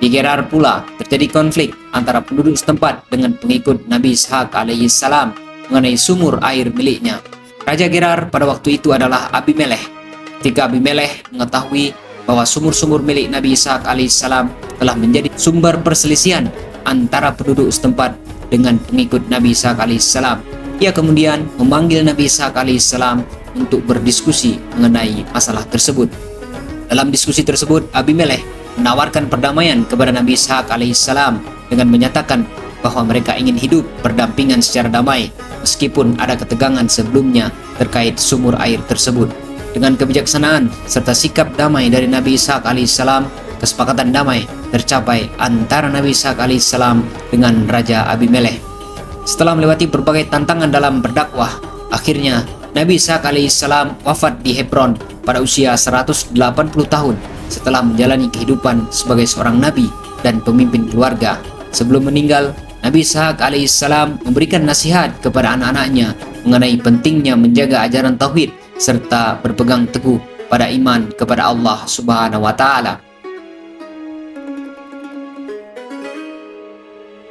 Di Gerar pula terjadi konflik antara penduduk setempat dengan pengikut Nabi Ishak alaihissalam mengenai sumur air miliknya. Raja Gerar pada waktu itu adalah Abimelech. Ketika Abimelech mengetahui bahwa sumur-sumur milik Nabi Ishak alaihissalam telah menjadi sumber perselisihan antara penduduk setempat dengan pengikut Nabi Ishak alaihissalam, ia kemudian memanggil Nabi Ishak alaihissalam untuk berdiskusi mengenai masalah tersebut. Dalam diskusi tersebut, Abimelech menawarkan perdamaian kepada Nabi Ishak alaihissalam dengan menyatakan bahwa mereka ingin hidup berdampingan secara damai meskipun ada ketegangan sebelumnya terkait sumur air tersebut. Dengan kebijaksanaan serta sikap damai dari Nabi Ishak alaihissalam, kesepakatan damai tercapai antara Nabi Ishak alaihissalam dengan Raja Abimelech. Setelah melewati berbagai tantangan dalam berdakwah, akhirnya Nabi Ishak alaihissalam wafat di Hebron pada usia 180 tahun setelah menjalani kehidupan sebagai seorang nabi dan pemimpin keluarga. Sebelum meninggal, Nabi Ishak alaihissalam memberikan nasihat kepada anak-anaknya mengenai pentingnya menjaga ajaran tauhid serta berpegang teguh pada iman kepada Allah Subhanahu wa taala.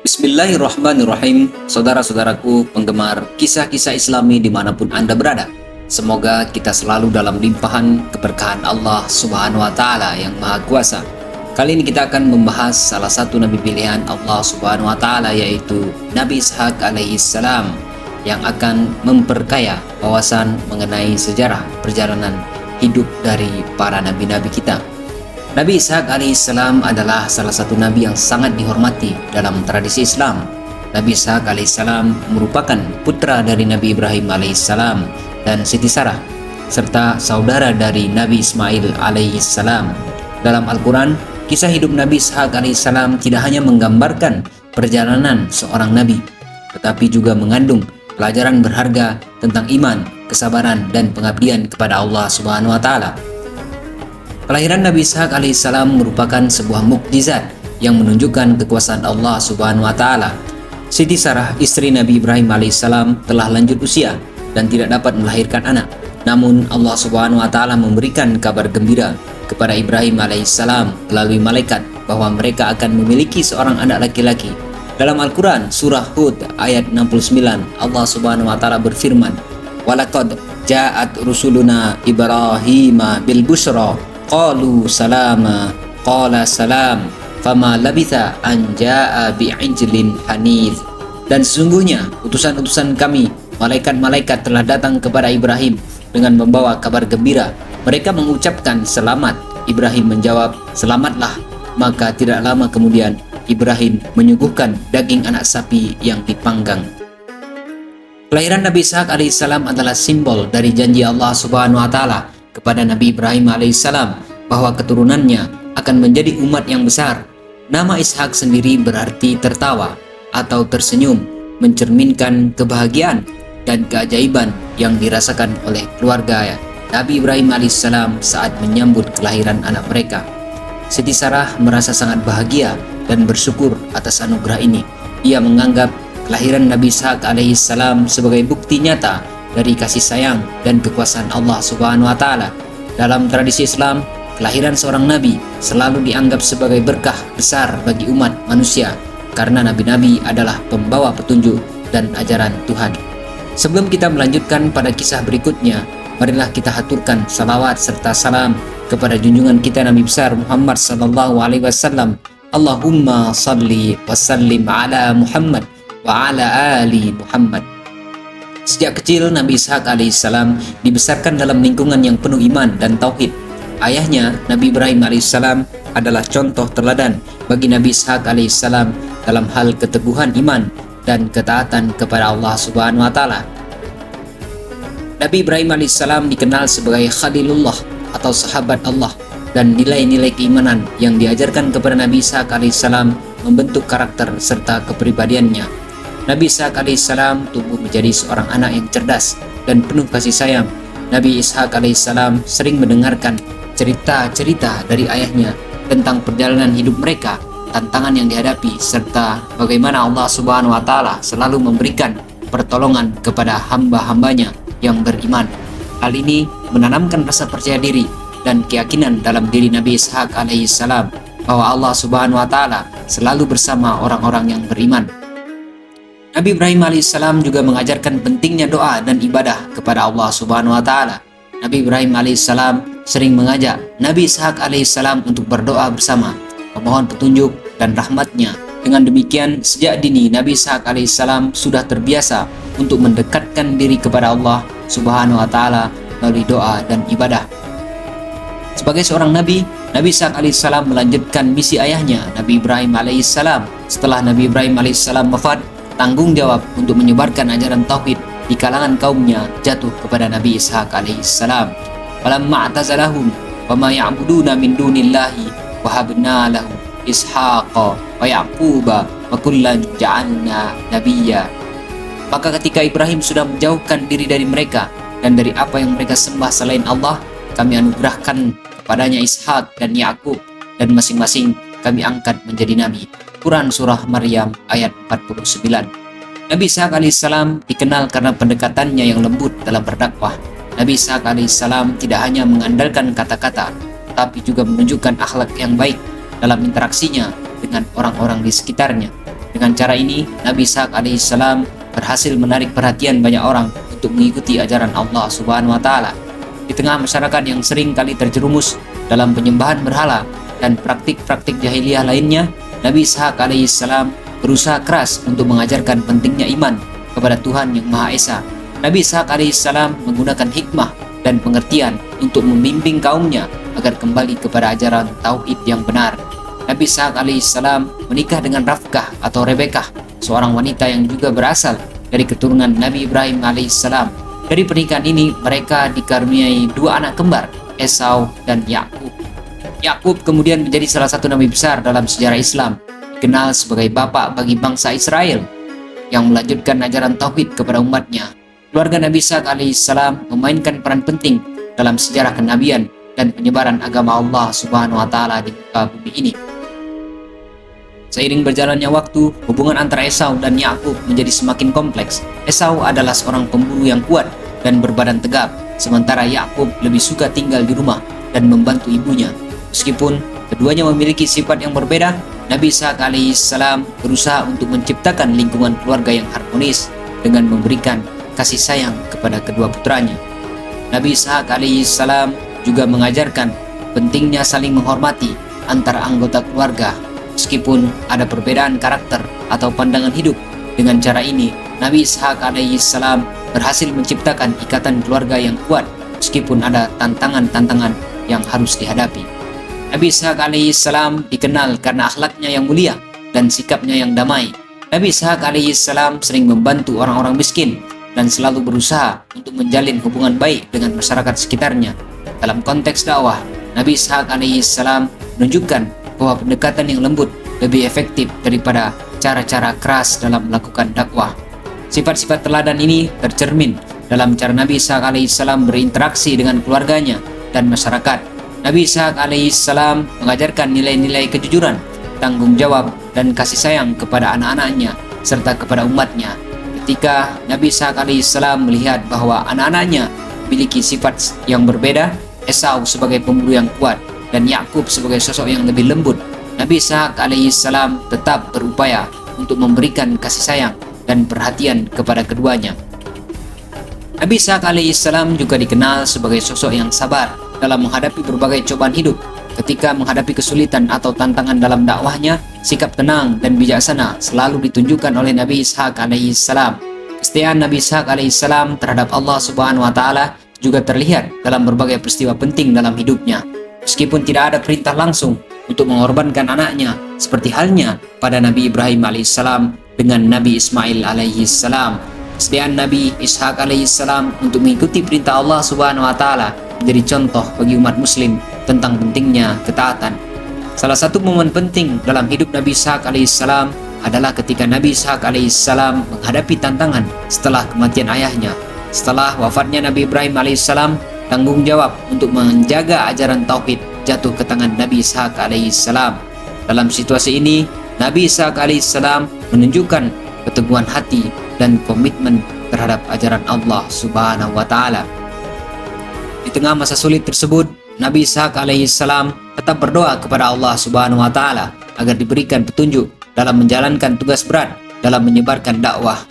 Bismillahirrahmanirrahim. Saudara-saudaraku penggemar kisah-kisah Islami dimanapun Anda berada, semoga kita selalu dalam limpahan keberkahan Allah Subhanahu wa taala yang Maha Kuasa. Kali ini kita akan membahas salah satu nabi pilihan Allah Subhanahu wa taala, yaitu Nabi Ishak alaihissalam, yang akan memperkaya wawasan mengenai sejarah perjalanan hidup dari para nabi-nabi kita. Nabi Ishak alaihissalam adalah salah satu nabi yang sangat dihormati dalam tradisi Islam. Nabi Ishak alaihissalam merupakan putra dari Nabi Ibrahim alaihissalam dan Siti Sarah, serta saudara dari Nabi Ismail alaihissalam. Dalam Al-Quran, kisah hidup Nabi Ishak alaihissalam tidak hanya menggambarkan perjalanan seorang nabi, tetapi juga mengandung pelajaran berharga tentang iman, kesabaran, dan pengabdian kepada Allah Subhanahu wa taala. Kelahiran Nabi Ishak alaihissalam merupakan sebuah mukjizat yang menunjukkan kekuasaan Allah Subhanahu wa taala. Siti Sarah, istri Nabi Ibrahim alaihissalam, telah lanjut usia dan tidak dapat melahirkan anak. Namun Allah Subhanahu wa taala memberikan kabar gembira kepada Ibrahim alaihissalam melalui malaikat bahwa mereka akan memiliki seorang anak laki-laki. Dalam Al-Quran surah Hud ayat 69, Allah Subhanahu wa taala berfirman, "Walaqad ja'at rusuluna Ibrahima bil busyra qalu salama qala salam fama labitha an ja'a bi'ijlin hanith." Dan sesungguhnya utusan-utusan kami, malaikat-malaikat, telah datang kepada Ibrahim dengan membawa kabar gembira. Mereka mengucapkan selamat. Ibrahim menjawab, "Selamatlah." Maka tidak lama kemudian Ibrahim menyuguhkan daging anak sapi yang dipanggang. Kelahiran Nabi Ishak alaihissalam adalah simbol dari janji Allah Subhanahu wa taala kepada Nabi Ibrahim alaihissalam bahwa keturunannya akan menjadi umat yang besar. Nama Ishak sendiri berarti tertawa atau tersenyum, mencerminkan kebahagiaan dan keajaiban yang dirasakan oleh keluarga Nabi Ibrahim alaihissalam saat menyambut kelahiran anak mereka. Siti Sarah merasa sangat bahagia dan bersyukur atas anugerah ini. Ia menganggap kelahiran Nabi Ishak alaihissalam sebagai bukti nyata dari kasih sayang dan kekuasaan Allah Subhanahu wa taala. Dalam tradisi Islam, kelahiran seorang nabi selalu dianggap sebagai berkah besar bagi umat manusia karena nabi-nabi adalah pembawa petunjuk dan ajaran Tuhan. Sebelum kita melanjutkan pada kisah berikutnya, marilah kita haturkan salawat serta salam kepada junjungan kita Nabi besar Muhammad sallallahu alaihi wasallam. Allahumma salli wa sallim ala Muhammad wa ala ali Muhammad. Sejak kecil Nabi Ishak alaihissalam dibesarkan dalam lingkungan yang penuh iman dan tauhid. Ayahnya Nabi Ibrahim alaihissalam adalah contoh teladan bagi Nabi Ishak alaihissalam dalam hal keteguhan iman dan ketaatan kepada Allah Subhanahu wa taala. Nabi Ibrahim alaihissalam dikenal sebagai Khalilullah atau sahabat Allah, dan nilai-nilai keimanan yang diajarkan kepada Nabi Ishak alaihissalam membentuk karakter serta kepribadiannya. Nabi Ishak alaihissalam tumbuh menjadi seorang anak yang cerdas dan penuh kasih sayang. Nabi Ishak alaihissalam sering mendengarkan cerita-cerita dari ayahnya tentang perjalanan hidup mereka, tantangan yang dihadapi, serta bagaimana Allah Subhanahu wa taala selalu memberikan pertolongan kepada hamba-hambanya yang beriman. Hal ini menanamkan rasa percaya diri dan keyakinan dalam diri Nabi Ishak alaihissalam bahwa Allah Subhanahu wa taala selalu bersama orang-orang yang beriman. Nabi Ibrahim alaihissalam juga mengajarkan pentingnya doa dan ibadah kepada Allah Subhanahu wa taala. Nabi Ibrahim alaihissalam sering mengajak Nabi Ishak alaihissalam untuk berdoa bersama, memohon petunjuk dan rahmatnya. Dengan demikian, sejak dini Nabi Ishak alaihissalam sudah terbiasa untuk mendekatkan diri kepada Allah Subhanahu wa taala melalui doa dan ibadah. Sebagai seorang nabi, Nabi Ishak alaihissalam melanjutkan misi ayahnya Nabi Ibrahim alaihissalam. Setelah Nabi Ibrahim alaihissalam wafat, tanggung jawab untuk menyebarkan ajaran tauhid di kalangan kaumnya jatuh kepada Nabi Ishak alaihissalam. Falamma a'tazalahum wa ma ya'buduna min dunillahi wa habna lahum Ishaqa wa Yaquba wa kullan ja'alna nabiyya. Maka ketika Ibrahim sudah menjauhkan diri dari mereka dan dari apa yang mereka sembah selain Allah, kami anugerahkan kepadanya Ishak dan Yakub, dan masing-masing kami angkat menjadi nabi. Quran Surah Maryam ayat 49. Nabi Ishak alaihissalam dikenal karena pendekatannya yang lembut dalam berdakwah. Nabi Ishak alaihissalam tidak hanya mengandalkan kata-kata, tapi juga menunjukkan akhlak yang baik dalam interaksinya dengan orang-orang di sekitarnya. Dengan cara ini, Nabi Ishak alaihissalam berhasil menarik perhatian banyak orang untuk mengikuti ajaran Allah Subhanahu wa taala. Di tengah masyarakat yang sering kali terjerumus dalam penyembahan berhala dan praktik-praktik jahiliyah lainnya, Nabi Ishak alaihissalam berusaha keras untuk mengajarkan pentingnya iman kepada Tuhan yang Maha Esa. Nabi Ishak alaihissalam menggunakan hikmah dan pengertian untuk membimbing kaumnya agar kembali kepada ajaran tauhid yang benar. Nabi Ishak alaihissalam menikah dengan Rafkah atau Rebekah, seorang wanita yang juga berasal dari keturunan Nabi Ibrahim alaihissalam. Dari pernikahan ini mereka dikaruniai dua anak kembar, Esau dan Yakub. Yakub kemudian menjadi salah satu nabi besar dalam sejarah Islam, dikenal sebagai bapak bagi bangsa Israel yang melanjutkan ajaran tauhid kepada umatnya. Keluarga Nabi Ishak alaihissalam memainkan peran penting dalam sejarah kenabian dan penyebaran agama Allah Subhanahu wa taala di muka bumi ini. Seiring berjalannya waktu, hubungan antara Esau dan Yakub menjadi semakin kompleks. Esau adalah seorang pemburu yang kuat dan berbadan tegap, sementara Yakub lebih suka tinggal di rumah dan membantu ibunya. Meskipun keduanya memiliki sifat yang berbeda, Nabi Ishak alaihissalam berusaha untuk menciptakan lingkungan keluarga yang harmonis dengan memberikan kasih sayang kepada kedua putranya. Nabi Ishak alaihissalam juga mengajarkan pentingnya saling menghormati antara anggota keluarga meskipun ada perbedaan karakter atau pandangan hidup. Dengan cara ini, Nabi Ishak alaihissalam berhasil menciptakan ikatan keluarga yang kuat meskipun ada tantangan-tantangan yang harus dihadapi. Nabi Ishak alaihissalam dikenal karena akhlaknya yang mulia dan sikapnya yang damai. Nabi Ishak alaihissalam sering membantu orang-orang miskin dan selalu berusaha untuk menjalin hubungan baik dengan masyarakat sekitarnya. Dalam konteks dakwah, Nabi Ishak alaihissalam menunjukkan bahwa pendekatan yang lembut lebih efektif daripada cara-cara keras dalam melakukan dakwah. Sifat-sifat teladan ini tercermin dalam cara Nabi Ishak alaihissalam berinteraksi dengan keluarganya dan masyarakat. Nabi Ishak alaihissalam mengajarkan nilai-nilai kejujuran, tanggung jawab, dan kasih sayang kepada anak-anaknya serta kepada umatnya. Ketika Nabi Ishak alaihissalam melihat bahwa anak-anaknya memiliki sifat yang berbeda, Esau sebagai pemburu yang kuat dan Yakub sebagai sosok yang lebih lembut, Nabi Ishak alaihissalam tetap berupaya untuk memberikan kasih sayang dan perhatian kepada keduanya. Nabi Ishak alaihissalam juga dikenal sebagai sosok yang sabar dalam menghadapi berbagai cobaan hidup. Ketika menghadapi kesulitan atau tantangan dalam dakwahnya, sikap tenang dan bijaksana selalu ditunjukkan oleh Nabi Ishak alaihissalam. Kesetiaan Nabi Ishak alaihissalam terhadap Allah Subhanahu wa taala juga terlihat dalam berbagai peristiwa penting dalam hidupnya. Meskipun tidak ada perintah langsung untuk mengorbankan anaknya, seperti halnya pada Nabi Ibrahim alaihissalam dengan Nabi Ismail alaihissalam. Kesetiaan Nabi Ishak alaihissalam untuk mengikuti perintah Allah Subhanahu wa taala menjadi contoh bagi umat muslim tentang pentingnya ketaatan. Salah satu momen penting dalam hidup Nabi Ishak alaihissalam adalah ketika Nabi Ishak alaihissalam menghadapi tantangan setelah kematian ayahnya. Setelah wafatnya Nabi Ibrahim alaihissalam, tanggung jawab untuk menjaga ajaran tauhid jatuh ke tangan Nabi Ishak alaihissalam. Dalam situasi ini, Nabi Ishak alaihissalam menunjukkan keteguhan hati dan komitmen terhadap ajaran Allah Subhanahu wa taala. Di tengah masa sulit tersebut, Nabi Ishak alaihissalam tetap berdoa kepada Allah Subhanahu wa taala agar diberikan petunjuk dalam menjalankan tugas berat dalam menyebarkan dakwah.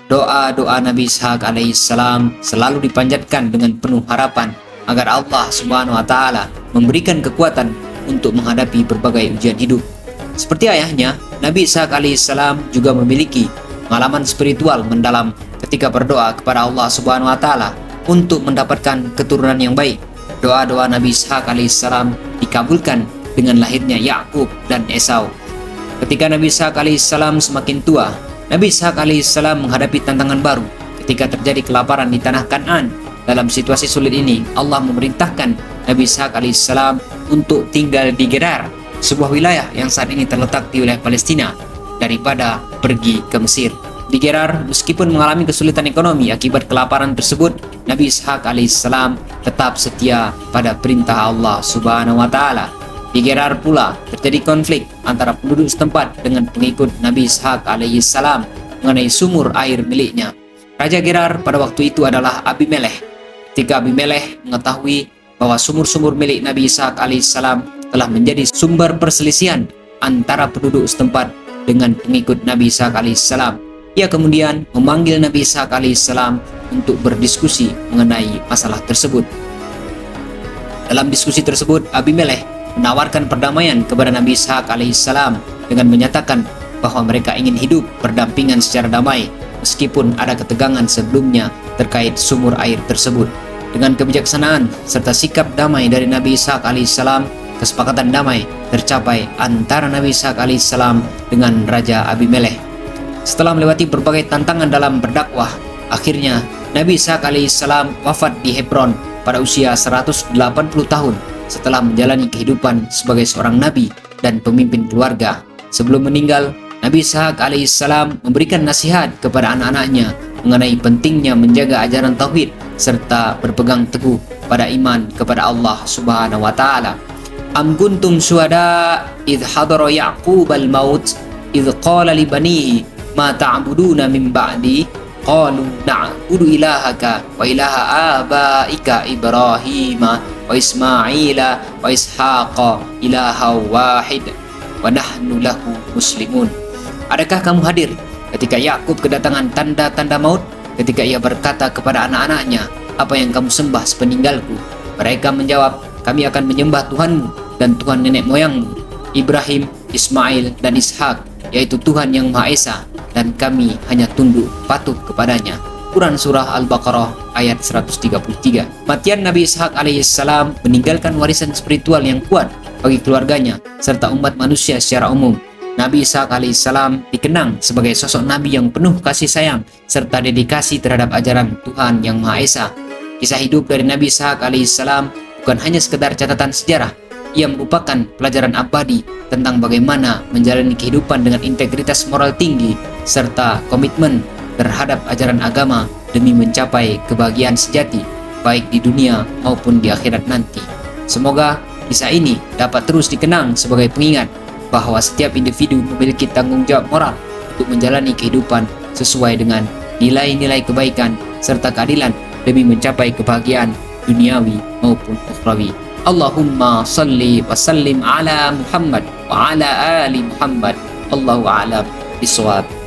Doa-doa Nabi Ishaq alaihissalam selalu dipanjatkan dengan penuh harapan agar Allah Subhanahu wa taala memberikan kekuatan untuk menghadapi berbagai ujian hidup. Seperti ayahnya, Nabi Ishaq alaihissalam juga memiliki pengalaman spiritual mendalam ketika berdoa kepada Allah Subhanahu wa taala untuk mendapatkan keturunan yang baik. Doa-doa Nabi Ishaq alaihissalam dikabulkan dengan lahirnya Yakub dan Esau. Ketika Nabi Ishaq alaihissalam semakin tua, Nabi Ishaq alaihissalam menghadapi tantangan baru ketika terjadi kelaparan di tanah Kan'an. Dalam situasi sulit ini, Allah memerintahkan Nabi Ishaq alaihissalam untuk tinggal di Gerar, sebuah wilayah yang saat ini terletak di wilayah Palestina, daripada pergi ke Mesir. Di Gerar, meskipun mengalami kesulitan ekonomi akibat kelaparan tersebut, Nabi Ishaq alaihissalam tetap setia pada perintah Allah Subhanahu wa taala. Di Gerar pula terjadi konflik antara penduduk setempat dengan pengikut Nabi Ishaq alaihissalam mengenai sumur air miliknya. Raja Gerar pada waktu itu adalah Abimelekh. Ketika Abimelekh mengetahui bahwa sumur-sumur milik Nabi Ishaq alaihissalam telah menjadi sumber perselisihan antara penduduk setempat dengan pengikut Nabi Ishaq alaihissalam, ia kemudian memanggil Nabi Ishaq alaihissalam untuk berdiskusi mengenai masalah tersebut. Dalam diskusi tersebut, Abimelekh menawarkan perdamaian kepada Nabi Ishaq alaihissalam dengan menyatakan bahwa mereka ingin hidup berdampingan secara damai meskipun ada ketegangan sebelumnya terkait sumur air tersebut. Dengan kebijaksanaan serta sikap damai dari Nabi Ishaq alaihissalam, kesepakatan damai tercapai antara Nabi Ishaq alaihissalam dengan Raja Abimelekh. Setelah melewati berbagai tantangan dalam berdakwah, akhirnya Nabi Ishaq alaihissalam wafat di Hebron pada usia 180 tahun setelah menjalani kehidupan sebagai seorang nabi dan pemimpin keluarga. Sebelum meninggal, Nabi Ishaq alaihissalam memberikan nasihat kepada anak-anaknya mengenai pentingnya menjaga ajaran tauhid serta berpegang teguh pada iman kepada Allah Subhanahu wa taala. Am kuntum syuhada idh hadara Ya'qub al-maut idh qala li banihi ma ta'buduna min ba'di qalu na'budu ilahaka wa ilaha abaika Ibrahim wa Ismaila wa Ishaqa ilaha wahid wa nahnu lahu muslimun. Adakah kamu hadir ketika Yakub kedatangan tanda-tanda maut, ketika ia berkata kepada anak-anaknya, apa yang kamu sembah sepeninggalku? Mereka menjawab, kami akan menyembah Tuhanmu dan Tuhan nenek moyangmu, Ibrahim, Ismail, dan Ishak, yaitu Tuhan yang Maha Esa, dan kami hanya tunduk patuh kepadanya. Quran Surah Al-Baqarah ayat 133. Matian Nabi Ishaq alaihissalam meninggalkan warisan spiritual yang kuat bagi keluarganya serta umat manusia secara umum. Nabi Ishaq alaihissalam dikenang sebagai sosok nabi yang penuh kasih sayang serta dedikasi terhadap ajaran Tuhan yang Maha Esa. Kisah hidup dari Nabi Ishaq alaihissalam bukan hanya sekedar catatan sejarah, ia merupakan pelajaran abadi tentang bagaimana menjalani kehidupan dengan integritas moral tinggi serta komitmen terhadap ajaran agama demi mencapai kebahagiaan sejati baik di dunia maupun di akhirat nanti. Semoga kisah ini dapat terus dikenang sebagai pengingat bahwa setiap individu memiliki tanggung jawab moral untuk menjalani kehidupan sesuai dengan nilai-nilai kebaikan serta keadilan demi mencapai kebahagiaan duniawi maupun ukhrawi. Allahumma salli wa sallim ala Muhammad wa ala ali Muhammad. Allahu a'lam bishawab.